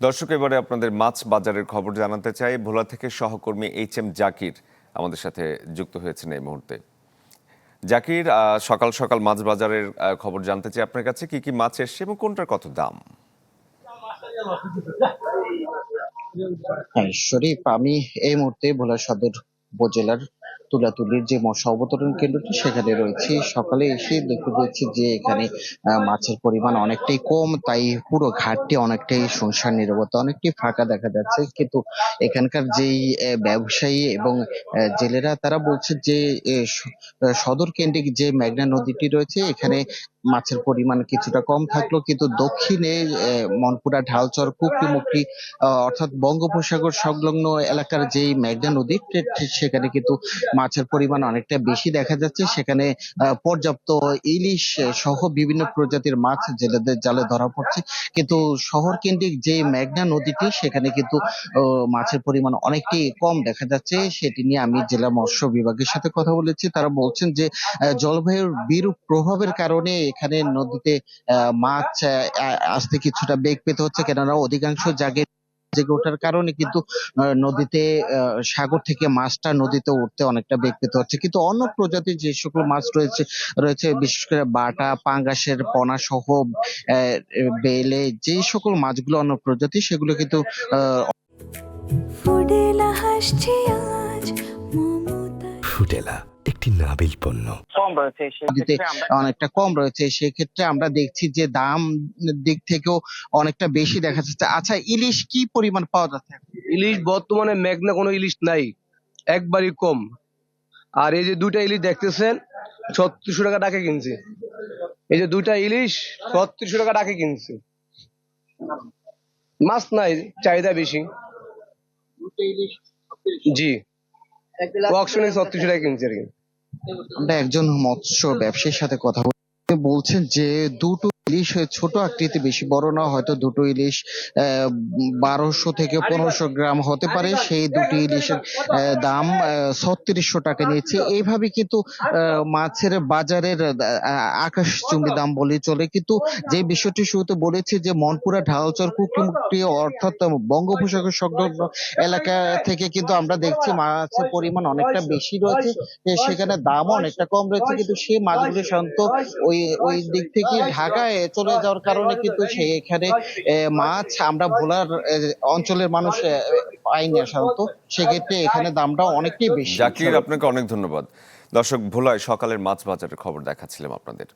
দর্শক, এবারে আপনাদের মাছ বাজারের খবর জানাতে চাই। ভোলা থেকে সহকর্মী এইচ.এম. জাকির আমাদের সাথে যুক্ত হয়েছেন এই মুহূর্তে। জাকির, সকাল সকাল মাছ বাজারের খবর জানতে চাই আপনার কাছে, কি কি মাছ এসছে এবং কোনটার কত দাম? হ্যাঁ, শরীফ, আমি এই মুহূর্তে ভোলা সদর উপজেলার তুলাতুলির যে মৎস্য অবতরণ কেন্দ্রটি সেখানে রয়েছি। সকালে এসে দেখতে পেয়েছি যে এখানে মাছের পরিমাণ অনেকটাই কম, তাই পুরো ঘাটটি অনেকটাই শুনশান, নীরবতা, অনেকটাই ফাঁকা দেখা যাচ্ছে। কিন্তু এখানকার যেই ব্যবসায়ী এবং জেলেরা তারা বলছে যে সদর কেন্দ্রিক যে মেঘনা নদীটি রয়েছে এখানে মাছের পরিমাণ কিছুটা কম থাকলেও কিন্তু দক্ষিণে মনপুরা, ঢালচর, কুকরিমুখী অর্থাৎ বঙ্গোপসাগর সংলগ্ন এলাকার যেই মেঘনা নদী সেখানে কিন্তু মাছের পরিমাণ অনেকটা বেশি দেখা যাচ্ছে। সেখানে পর্যাপ্ত ইলিশ সহ বিভিন্ন প্রজাতির মাছ জেলেদের জালে ধরা পড়ছে। কিন্তু শহর কেন্দ্রিক যে মেঘনা নদীটি সেখানে কিন্তু মাছের পরিমাণ অনেকটাই কম দেখা যাচ্ছে। সেটি নিয়ে আমি জেলা মৎস্য বিভাগের সাথে কথা বলেছি। তারা বলছেন যে জলবায়ুর বিরূপ প্রভাবের কারণে এখানে নদীতে মাছ আসতে কিছুটা বেগ পেতে হচ্ছে, কেননা অধিকাংশ জায়গায় জেগে ওঠার কারণে কিন্তু নদীতে সাগর থেকে মাছটা নদীতে উঠতে অনেকটা বেগ পেতে হচ্ছে। কিন্তু অন্য প্রজাতির যে সকল মাছ রয়েছে রয়েছে বিশেষ করে বাটা, পাঙ্গাসের পোনা সহ বেলে যে সকল মাছগুলো অন্য প্রজাতি সেগুলো কিন্তু ফুটেলা একটি নাবিল পণ্য নদীতে অনেকটা কম রয়েছে। সেক্ষেত্রে আমরা দেখছি যে দাম দিক থেকেও অনেকটা বেশি দেখা যাচ্ছে। আচ্ছা, ইলিশ কি পরিমাণ পাওয়া যাচ্ছে? ইলিশ বর্তমানে মেঘনা কোনো ইলিশ নাই, একবারই কম। আর এই যে দুইটা ইলিশ দেখতেছেন 3600 টাকা ডাকে কিনছে। এই যে দুইটা ইলিশ 3600 টাকা ডাকে কিনছে। মাছ নাই, চাহিদা বেশি। জি, অকশনে 3600 টাকা কিনছে আর কি। আমরা একজন মৎস্য ব্যবসায়ীর সাথে কথা বলছেন যে দুটো ইলিশ ছোট আকৃতি, বেশি বড় না, হয়তো দুটো ইলিশ 1200 থেকে 1500 গ্রাম হতে পারে। সেই দুটি ইলিশের দাম 3600 টাকা নিয়েছে। এইভাবে কিন্তু মাছের বাজারের আকাশচুম্বী দাম বলে চলে। কিন্তু যে বিষয়টি শুরুতে বলেছি যে মনপুরা, ঢালচর, কুকরিমুখী অর্থাৎ বঙ্গোপসাগর সংলগ্ন এলাকা থেকে কিন্তু আমরা দেখছি মাছের পরিমাণ অনেকটা বেশি রয়েছে। সেখানে দামও অনেকটা কম রয়েছে, কিন্তু সেই মাছগুলো সাধারণত ওই দিক থেকে ঢাকায় চলে যাওয়ার কারণে কিন্তু সেখানে মাছ আমরা ভোলার অঞ্চলের মানুষ পাই না সাধারণত। সেক্ষেত্রে এখানে দামটা অনেকটাই বেশি। জাকির, আপনাকে অনেক ধন্যবাদ। দর্শক, ভোলায় সকালের মাছ বাজারের খবর দেখাচ্ছিলাম আপনাদের।